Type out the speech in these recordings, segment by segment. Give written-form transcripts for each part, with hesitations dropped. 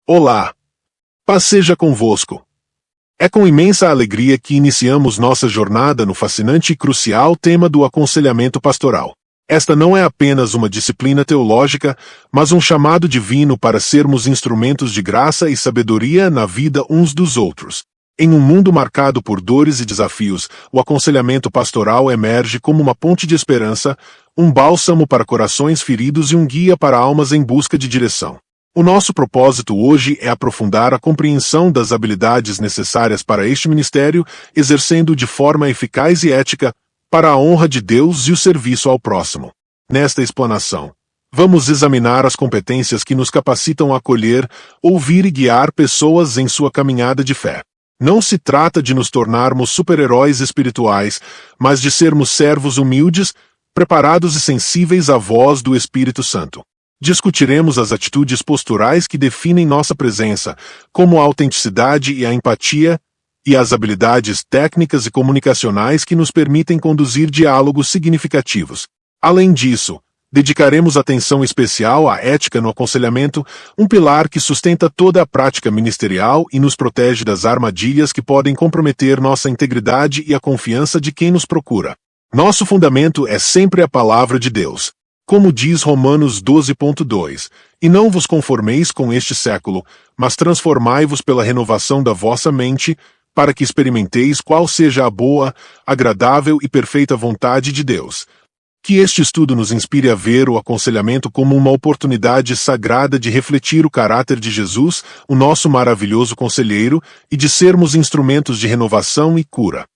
Olá! Paz seja convosco. É com imensa alegria que iniciamos nossa jornada no fascinante e crucial tema do aconselhamento pastoral. Esta não é apenas uma disciplina teológica, mas um chamado divino para sermos instrumentos de graça e sabedoria na vida uns dos outros. Em um mundo marcado por dores e desafios, o aconselhamento pastoral emerge como uma ponte de esperança, um bálsamo para corações feridos e um guia para almas em busca de direção. O nosso propósito hoje é aprofundar a compreensão das habilidades necessárias para este ministério, exercendo de forma eficaz e ética, para a honra de Deus e o serviço ao próximo. Nesta explanação, vamos examinar as competências que nos capacitam a acolher, ouvir e guiar pessoas em sua caminhada de fé. Não se trata de nos tornarmos super-heróis espirituais, mas de sermos servos humildes, preparados e sensíveis à voz do Espírito Santo. Discutiremos as atitudes posturais que definem nossa presença, como a autenticidade e a empatia, e as habilidades técnicas e comunicacionais que nos permitem conduzir diálogos significativos. Além disso, dedicaremos atenção especial à ética no aconselhamento, um pilar que sustenta toda a prática ministerial e nos protege das armadilhas que podem comprometer nossa integridade e a confiança de quem nos procura. Nosso fundamento é sempre a palavra de Deus. Como diz Romanos 12.2, e não vos conformeis com este século, mas transformai-vos pela renovação da vossa mente, para que experimenteis qual seja a boa, agradável e perfeita vontade de Deus. Que este estudo nos inspire a ver o aconselhamento como uma oportunidade sagrada de refletir o caráter de Jesus, o nosso maravilhoso conselheiro, e de sermos instrumentos de renovação e cura.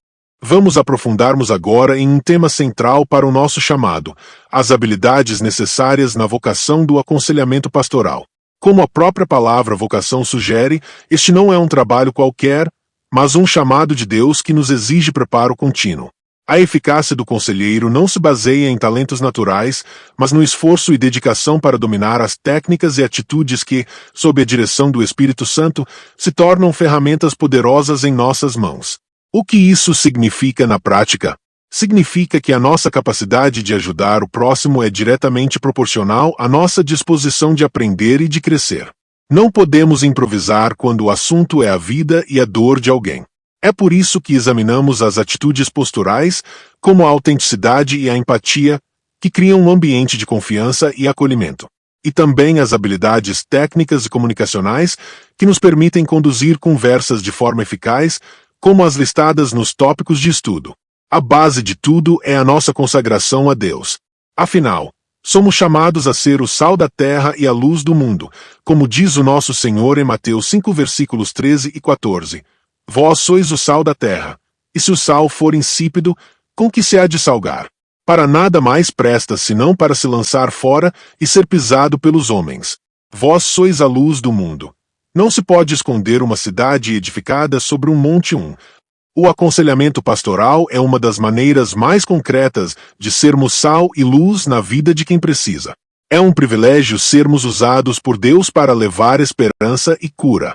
Vamos aprofundarmos agora em um tema central para o nosso chamado, as habilidades necessárias na vocação do aconselhamento pastoral. Como a própria palavra vocação sugere, este não é um trabalho qualquer, mas um chamado de Deus que nos exige preparo contínuo. A eficácia do conselheiro não se baseia em talentos naturais, mas no esforço e dedicação para dominar as técnicas e atitudes que, sob a direção do Espírito Santo, se tornam ferramentas poderosas em nossas mãos. O que isso significa na prática? Significa que a nossa capacidade de ajudar o próximo é diretamente proporcional à nossa disposição de aprender e de crescer. Não podemos improvisar quando o assunto é a vida e a dor de alguém. É por isso que examinamos as atitudes posturais, como a autenticidade e a empatia, que criam um ambiente de confiança e acolhimento. E também as habilidades técnicas e comunicacionais, que nos permitem conduzir conversas de forma eficaz, como as listadas nos tópicos de estudo. A base de tudo é a nossa consagração a Deus. Afinal, somos chamados a ser o sal da terra e a luz do mundo, como diz o nosso Senhor em Mateus 5 versículos 13 e 14. Vós sois o sal da terra, e se o sal for insípido, com que se há de salgar? Para nada mais presta senão para se lançar fora e ser pisado pelos homens. Vós sois a luz do mundo. Não se pode esconder uma cidade edificada sobre um monte. O aconselhamento pastoral é uma das maneiras mais concretas de sermos sal e luz na vida de quem precisa. É um privilégio sermos usados por Deus para levar esperança e cura.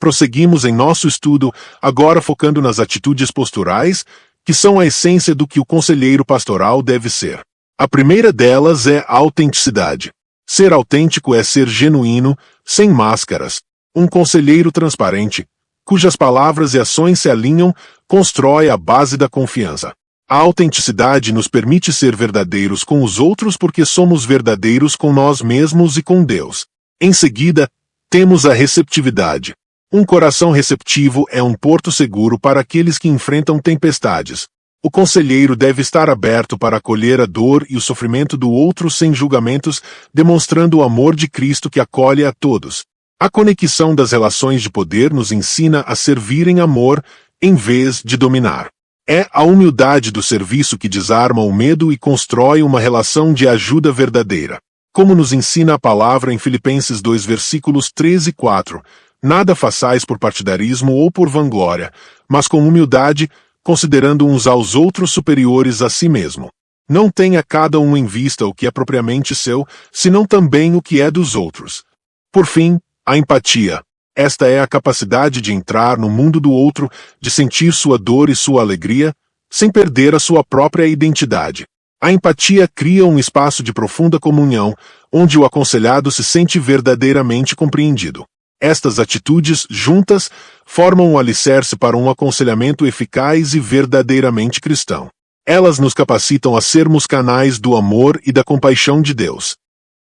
Prosseguimos em nosso estudo, agora focando nas atitudes posturais, que são a essência do que o conselheiro pastoral deve ser. A primeira delas é a autenticidade. Ser autêntico é ser genuíno, sem máscaras. Um conselheiro transparente, cujas palavras e ações se alinham, constrói a base da confiança. A autenticidade nos permite ser verdadeiros com os outros porque somos verdadeiros com nós mesmos e com Deus. Em seguida, temos a receptividade. Um coração receptivo é um porto seguro para aqueles que enfrentam tempestades. O conselheiro deve estar aberto para acolher a dor e o sofrimento do outro sem julgamentos, demonstrando o amor de Cristo que acolhe a todos. A conexão das relações de poder nos ensina a servir em amor, em vez de dominar. É a humildade do serviço que desarma o medo e constrói uma relação de ajuda verdadeira. Como nos ensina a palavra em Filipenses 2 versículos 13 e 4, nada façais por partidarismo ou por vanglória, mas com humildade, considerando uns aos outros superiores a si mesmo. Não tenha cada um em vista o que é propriamente seu, senão também o que é dos outros. Por fim, a empatia. Esta é a capacidade de entrar no mundo do outro, de sentir sua dor e sua alegria, sem perder a sua própria identidade. A empatia cria um espaço de profunda comunhão, onde o aconselhado se sente verdadeiramente compreendido. Estas atitudes, juntas, formam um alicerce para um aconselhamento eficaz e verdadeiramente cristão. Elas nos capacitam a sermos canais do amor e da compaixão de Deus.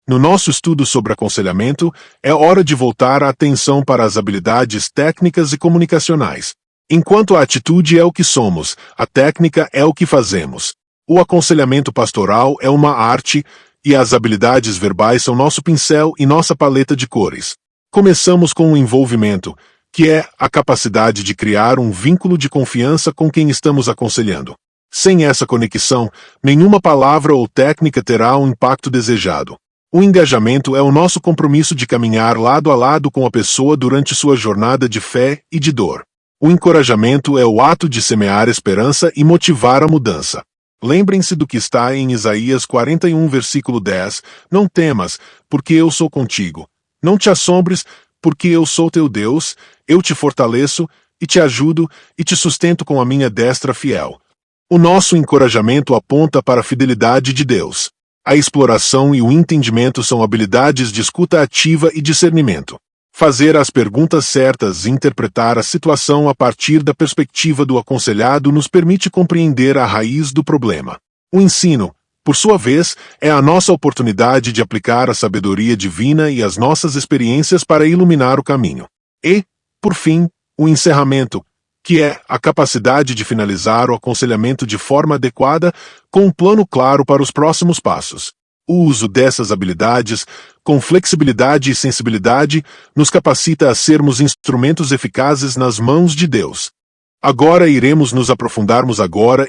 No nosso estudo sobre aconselhamento, é hora de voltar a atenção para as habilidades técnicas e comunicacionais. Enquanto a atitude é o que somos, a técnica é o que fazemos. O aconselhamento pastoral é uma arte, e as habilidades verbais são nosso pincel e nossa paleta de cores. Começamos com o envolvimento, que é a capacidade de criar um vínculo de confiança com quem estamos aconselhando. Sem essa conexão, nenhuma palavra ou técnica terá o impacto desejado. O engajamento é o nosso compromisso de caminhar lado a lado com a pessoa durante sua jornada de fé e de dor. O encorajamento é o ato de semear esperança e motivar a mudança. Lembrem-se do que está em Isaías 41, versículo 10, Não temas, porque eu sou contigo. Não te assombres, porque eu sou teu Deus, eu te fortaleço, e te ajudo, e te sustento com a minha destra fiel. O nosso encorajamento aponta para a fidelidade de Deus. A exploração e o entendimento são habilidades de escuta ativa e discernimento. Fazer as perguntas certas e interpretar a situação a partir da perspectiva do aconselhado nos permite compreender a raiz do problema. O ensino, por sua vez, é a nossa oportunidade de aplicar a sabedoria divina e as nossas experiências para iluminar o caminho. E, por fim, o encerramento, que é a capacidade de finalizar o aconselhamento de forma adequada, com um plano claro para os próximos passos. O uso dessas habilidades, com flexibilidade e sensibilidade, nos capacita a sermos instrumentos eficazes nas mãos de Deus. Agora iremos nos aprofundarmos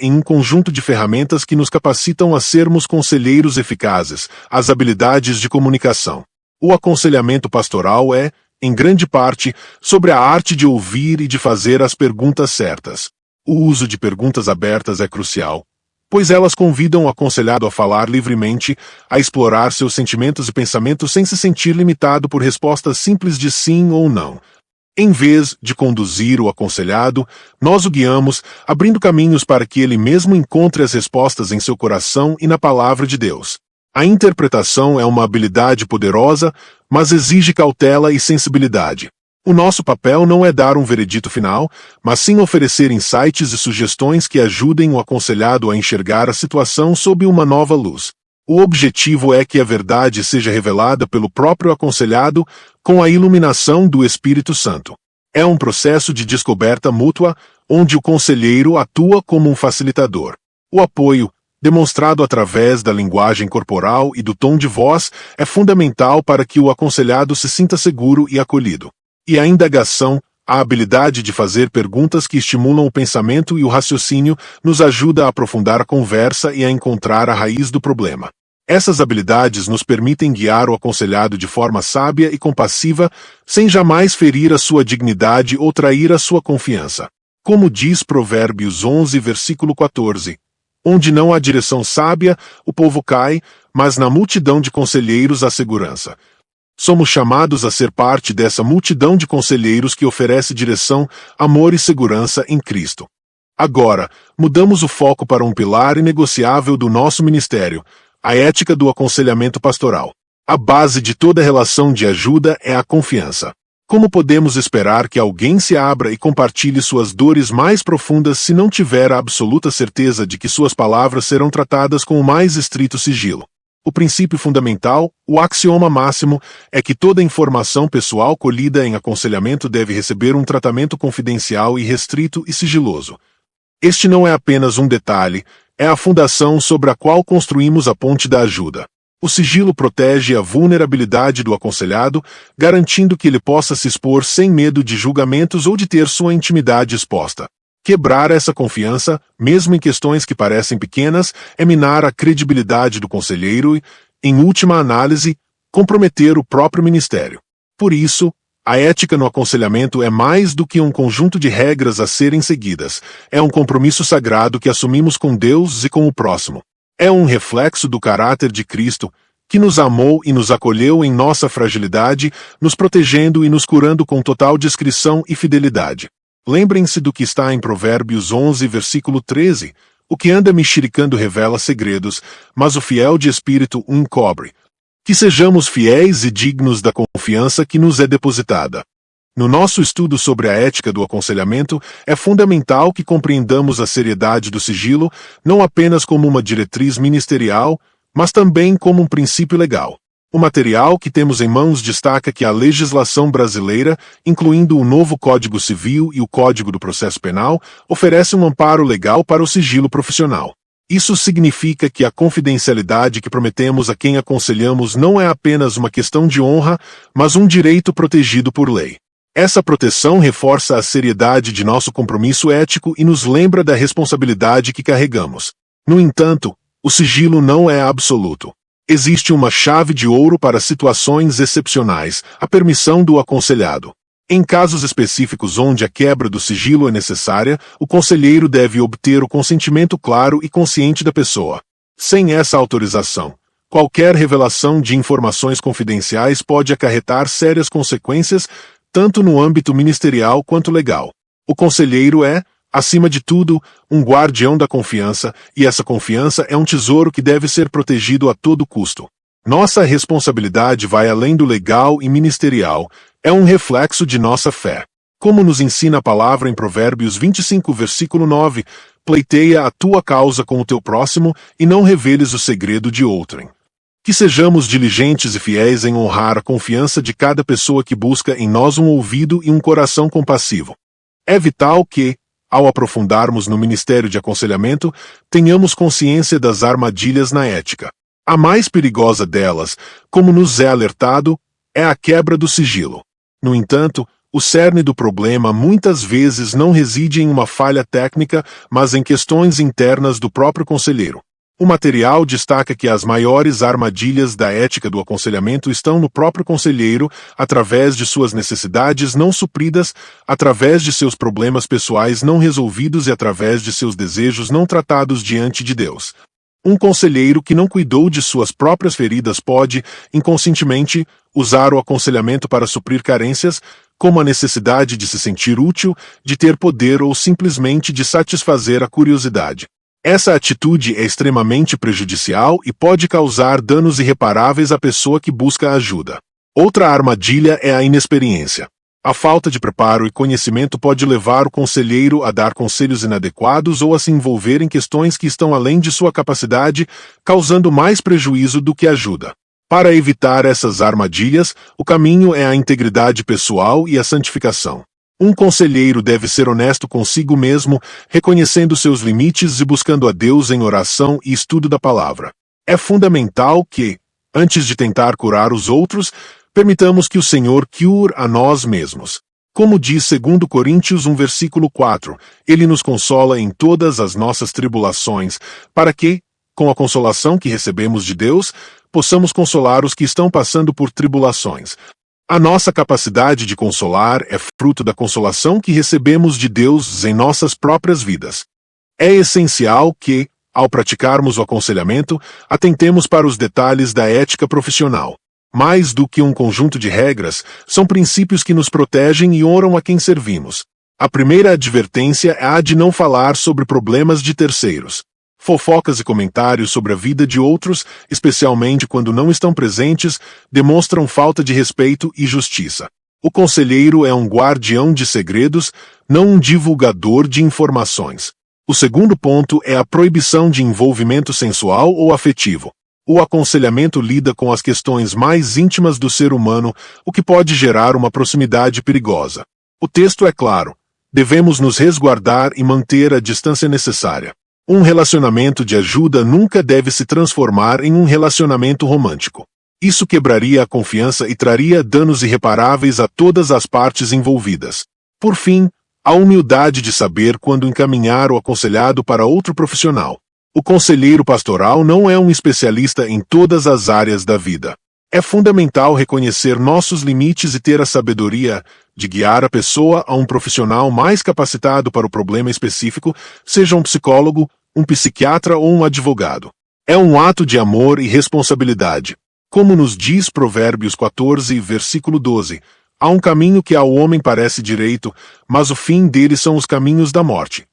em um conjunto de ferramentas que nos capacitam a sermos conselheiros eficazes, as habilidades de comunicação. O aconselhamento pastoral é, em grande parte, sobre a arte de ouvir e de fazer as perguntas certas. O uso de perguntas abertas é crucial, pois elas convidam o aconselhado a falar livremente, a explorar seus sentimentos e pensamentos sem se sentir limitado por respostas simples de sim ou não. Em vez de conduzir o aconselhado, nós o guiamos, abrindo caminhos para que ele mesmo encontre as respostas em seu coração e na palavra de Deus. A interpretação é uma habilidade poderosa, mas exige cautela e sensibilidade. O nosso papel não é dar um veredito final, mas sim oferecer insights e sugestões que ajudem o aconselhado a enxergar a situação sob uma nova luz. O objetivo é que a verdade seja revelada pelo próprio aconselhado com a iluminação do Espírito Santo. É um processo de descoberta mútua, onde o conselheiro atua como um facilitador. O apoio, demonstrado através da linguagem corporal e do tom de voz, é fundamental para que o aconselhado se sinta seguro e acolhido. E a indagação, a habilidade de fazer perguntas que estimulam o pensamento e o raciocínio, nos ajuda a aprofundar a conversa e a encontrar a raiz do problema. Essas habilidades nos permitem guiar o aconselhado de forma sábia e compassiva, sem jamais ferir a sua dignidade ou trair a sua confiança. Como diz Provérbios 11, versículo 14, Onde não há direção sábia, o povo cai, mas na multidão de conselheiros há segurança. Somos chamados a ser parte dessa multidão de conselheiros que oferece direção, amor e segurança em Cristo. Agora, mudamos o foco para um pilar inegociável do nosso ministério, a ética do aconselhamento pastoral. A base de toda relação de ajuda é a confiança. Como podemos esperar que alguém se abra e compartilhe suas dores mais profundas se não tiver a absoluta certeza de que suas palavras serão tratadas com o mais estrito sigilo? O princípio fundamental, o axioma máximo, é que toda informação pessoal colhida em aconselhamento deve receber um tratamento confidencial e restrito e sigiloso. Este não é apenas um detalhe, é a fundação sobre a qual construímos a ponte da ajuda. O sigilo protege a vulnerabilidade do aconselhado, garantindo que ele possa se expor sem medo de julgamentos ou de ter sua intimidade exposta. Quebrar essa confiança, mesmo em questões que parecem pequenas, é minar a credibilidade do conselheiro e, em última análise, comprometer o próprio ministério. Por isso, a ética no aconselhamento é mais do que um conjunto de regras a serem seguidas, é um compromisso sagrado que assumimos com Deus e com o próximo. É um reflexo do caráter de Cristo, que nos amou e nos acolheu em nossa fragilidade, nos protegendo e nos curando com total discrição e fidelidade. Lembrem-se do que está em Provérbios 11, versículo 13. O que anda mexericando revela segredos, mas o fiel de espírito o encobre. Que sejamos fiéis e dignos da confiança que nos é depositada. No nosso estudo sobre a ética do aconselhamento, é fundamental que compreendamos a seriedade do sigilo não apenas como uma diretriz ministerial, mas também como um princípio legal. O material que temos em mãos destaca que a legislação brasileira, incluindo o novo Código Civil e o Código do Processo Penal, oferece um amparo legal para o sigilo profissional. Isso significa que a confidencialidade que prometemos a quem aconselhamos não é apenas uma questão de honra, mas um direito protegido por lei. Essa proteção reforça a seriedade de nosso compromisso ético e nos lembra da responsabilidade que carregamos. No entanto, o sigilo não é absoluto. Existe uma chave de ouro para situações excepcionais, a permissão do aconselhado. Em casos específicos onde a quebra do sigilo é necessária, o conselheiro deve obter o consentimento claro e consciente da pessoa. Sem essa autorização, qualquer revelação de informações confidenciais pode acarretar sérias consequências, tanto no âmbito ministerial quanto legal. O conselheiro é, acima de tudo, um guardião da confiança, e essa confiança é um tesouro que deve ser protegido a todo custo. Nossa responsabilidade vai além do legal e ministerial, é um reflexo de nossa fé. Como nos ensina a palavra em Provérbios 25, versículo 9, pleiteia a tua causa com o teu próximo e não reveles o segredo de outrem. Que sejamos diligentes e fiéis em honrar a confiança de cada pessoa que busca em nós um ouvido e um coração compassivo. É vital que, ao aprofundarmos no ministério de aconselhamento, tenhamos consciência das armadilhas na ética. A mais perigosa delas, como nos é alertado, é a quebra do sigilo. No entanto, o cerne do problema muitas vezes não reside em uma falha técnica, mas em questões internas do próprio conselheiro. O material destaca que as maiores armadilhas da ética do aconselhamento estão no próprio conselheiro, através de suas necessidades não supridas, através de seus problemas pessoais não resolvidos e através de seus desejos não tratados diante de Deus. Um conselheiro que não cuidou de suas próprias feridas pode, inconscientemente, usar o aconselhamento para suprir carências, como a necessidade de se sentir útil, de ter poder ou simplesmente de satisfazer a curiosidade. Essa atitude é extremamente prejudicial e pode causar danos irreparáveis à pessoa que busca ajuda. Outra armadilha é a inexperiência. A falta de preparo e conhecimento pode levar o conselheiro a dar conselhos inadequados ou a se envolver em questões que estão além de sua capacidade, causando mais prejuízo do que ajuda. Para evitar essas armadilhas, o caminho é a integridade pessoal e a santificação. Um conselheiro deve ser honesto consigo mesmo, reconhecendo seus limites e buscando a Deus em oração e estudo da palavra. É fundamental que, antes de tentar curar os outros, permitamos que o Senhor cure a nós mesmos. Como diz 2 Coríntios 1, versículo 4, Ele nos consola em todas as nossas tribulações, para que, com a consolação que recebemos de Deus, possamos consolar os que estão passando por tribulações. A nossa capacidade de consolar é fruto da consolação que recebemos de Deus em nossas próprias vidas. É essencial que, ao praticarmos o aconselhamento, atentemos para os detalhes da ética profissional. Mais do que um conjunto de regras, são princípios que nos protegem e honram a quem servimos. A primeira advertência é a de não falar sobre problemas de terceiros. Fofocas e comentários sobre a vida de outros, especialmente quando não estão presentes, demonstram falta de respeito e justiça. O conselheiro é um guardião de segredos, não um divulgador de informações. O segundo ponto é a proibição de envolvimento sensual ou afetivo. O aconselhamento lida com as questões mais íntimas do ser humano, o que pode gerar uma proximidade perigosa. O texto é claro: devemos nos resguardar e manter a distância necessária. Um relacionamento de ajuda nunca deve se transformar em um relacionamento romântico. Isso quebraria a confiança e traria danos irreparáveis a todas as partes envolvidas. Por fim, a humildade de saber quando encaminhar o aconselhado para outro profissional. O conselheiro pastoral não é um especialista em todas as áreas da vida. É fundamental reconhecer nossos limites e ter a sabedoria de guiar a pessoa a um profissional mais capacitado para o problema específico, seja um psicólogo, um psiquiatra ou um advogado. É um ato de amor e responsabilidade. Como nos diz Provérbios 14, versículo 12, há um caminho que ao homem parece direito, mas o fim dele são os caminhos da morte.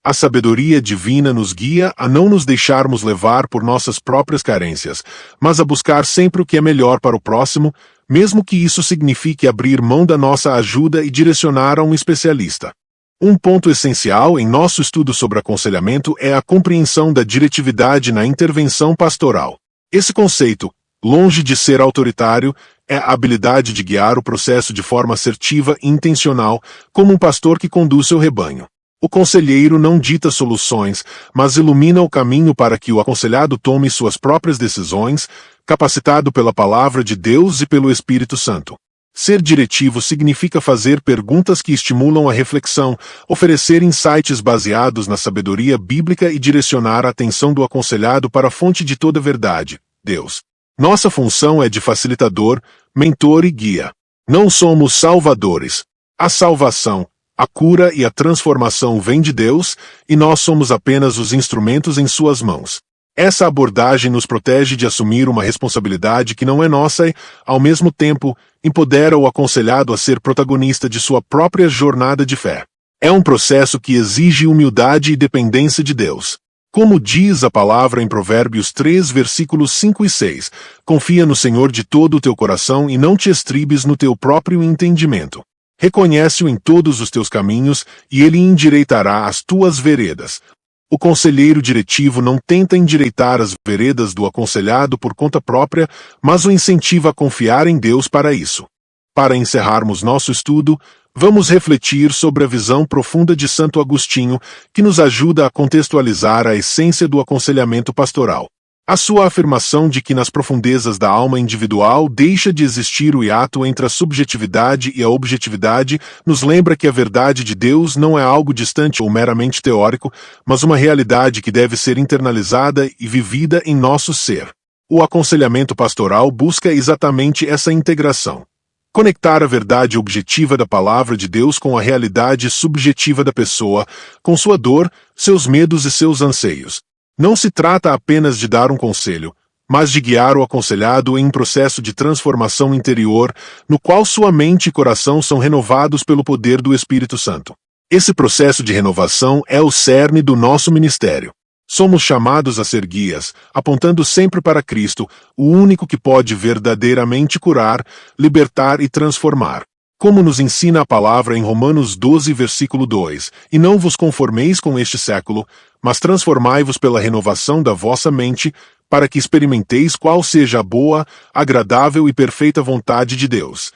A sabedoria divina nos guia a não nos deixarmos levar por nossas próprias carências, mas a buscar sempre o que é melhor para o próximo, mesmo que isso signifique abrir mão da nossa ajuda e direcionar a um especialista. Um ponto essencial em nosso estudo sobre aconselhamento é a compreensão da diretividade na intervenção pastoral. Esse conceito, longe de ser autoritário, é a habilidade de guiar o processo de forma assertiva e intencional, como um pastor que conduz seu rebanho. O conselheiro não dita soluções, mas ilumina o caminho para que o aconselhado tome suas próprias decisões, capacitado pela palavra de Deus e pelo Espírito Santo. Ser diretivo significa fazer perguntas que estimulam a reflexão, oferecer insights baseados na sabedoria bíblica e direcionar a atenção do aconselhado para a fonte de toda verdade, Deus. Nossa função é de facilitador, mentor e guia. Não somos salvadores. A salvação, a cura e a transformação vêm de Deus, e nós somos apenas os instrumentos em suas mãos. Essa abordagem nos protege de assumir uma responsabilidade que não é nossa e, ao mesmo tempo, empodera o aconselhado a ser protagonista de sua própria jornada de fé. É um processo que exige humildade e dependência de Deus. Como diz a palavra em Provérbios 3, versículos 5 e 6, confia no Senhor de todo o teu coração e não te estribes no teu próprio entendimento. Reconhece-o em todos os teus caminhos, e ele endireitará as tuas veredas. O conselheiro diretivo não tenta endireitar as veredas do aconselhado por conta própria, mas o incentiva a confiar em Deus para isso. Para encerrarmos nosso estudo, vamos refletir sobre a visão profunda de Santo Agostinho, que nos ajuda a contextualizar a essência do aconselhamento pastoral. A sua afirmação de que nas profundezas da alma individual deixa de existir o hiato entre a subjetividade e a objetividade nos lembra que a verdade de Deus não é algo distante ou meramente teórico, mas uma realidade que deve ser internalizada e vivida em nosso ser. O aconselhamento pastoral busca exatamente essa integração. Conectar a verdade objetiva da palavra de Deus com a realidade subjetiva da pessoa, com sua dor, seus medos e seus anseios. Não se trata apenas de dar um conselho, mas de guiar o aconselhado em um processo de transformação interior, no qual sua mente e coração são renovados pelo poder do Espírito Santo. Esse processo de renovação é o cerne do nosso ministério. Somos chamados a ser guias, apontando sempre para Cristo, o único que pode verdadeiramente curar, libertar e transformar. Como nos ensina a palavra em Romanos 12, versículo 2, e não vos conformeis com este século, mas transformai-vos pela renovação da vossa mente, para que experimenteis qual seja a boa, agradável e perfeita vontade de Deus.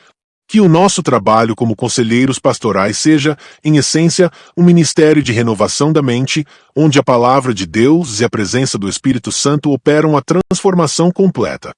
Que o nosso trabalho como conselheiros pastorais seja, em essência, um ministério de renovação da mente, onde a palavra de Deus e a presença do Espírito Santo operam a transformação completa.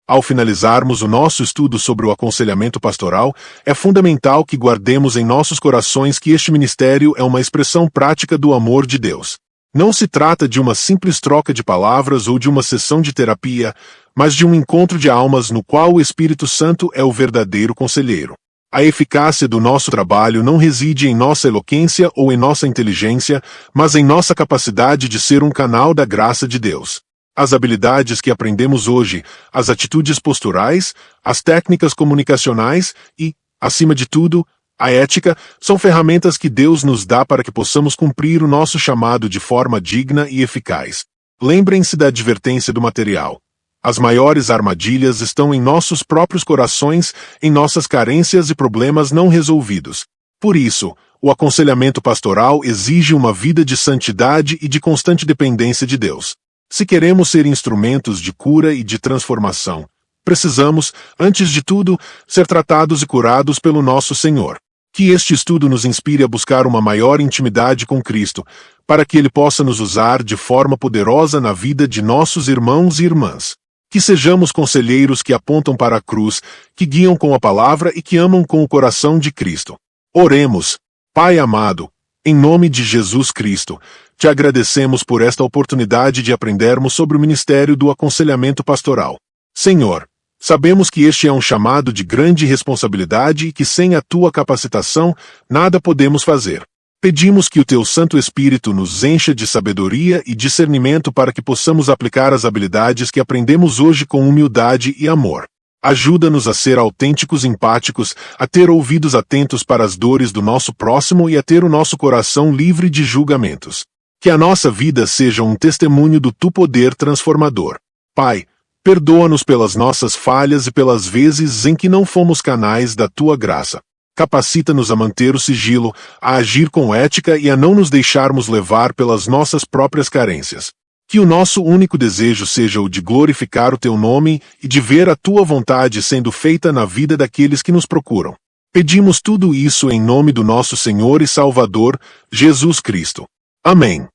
Ao finalizarmos o nosso estudo sobre o aconselhamento pastoral, é fundamental que guardemos em nossos corações que este ministério é uma expressão prática do amor de Deus. Não se trata de uma simples troca de palavras ou de uma sessão de terapia, mas de um encontro de almas no qual o Espírito Santo é o verdadeiro conselheiro. A eficácia do nosso trabalho não reside em nossa eloquência ou em nossa inteligência, mas em nossa capacidade de ser um canal da graça de Deus. As habilidades que aprendemos hoje, as atitudes posturais, as técnicas comunicacionais e, acima de tudo, a ética, são ferramentas que Deus nos dá para que possamos cumprir o nosso chamado de forma digna e eficaz. Lembrem-se da advertência do material. As maiores armadilhas estão em nossos próprios corações, em nossas carências e problemas não resolvidos. Por isso, o aconselhamento pastoral exige uma vida de santidade e de constante dependência de Deus. Se queremos ser instrumentos de cura e de transformação, precisamos, antes de tudo, ser tratados e curados pelo nosso Senhor. Que este estudo nos inspire a buscar uma maior intimidade com Cristo, para que Ele possa nos usar de forma poderosa na vida de nossos irmãos e irmãs. Que sejamos conselheiros que apontam para a cruz, que guiam com a palavra e que amam com o coração de Cristo. Oremos. Pai amado, em nome de Jesus Cristo, te agradecemos por esta oportunidade de aprendermos sobre o ministério do aconselhamento pastoral. Senhor, sabemos que este é um chamado de grande responsabilidade e que sem a tua capacitação, nada podemos fazer. Pedimos que o teu Santo Espírito nos encha de sabedoria e discernimento para que possamos aplicar as habilidades que aprendemos hoje com humildade e amor. Ajuda-nos a ser autênticos e empáticos, a ter ouvidos atentos para as dores do nosso próximo e a ter o nosso coração livre de julgamentos. Que a nossa vida seja um testemunho do teu poder transformador. Pai, Perdoa-nos pelas nossas falhas e pelas vezes em que não fomos canais da tua graça. Capacita-nos a manter o sigilo, a agir com ética e a não nos deixarmos levar pelas nossas próprias carências. Que o nosso único desejo seja o de glorificar o teu nome e de ver a tua vontade sendo feita na vida daqueles que nos procuram. Pedimos tudo isso em nome do nosso Senhor e Salvador, Jesus Cristo. Amém.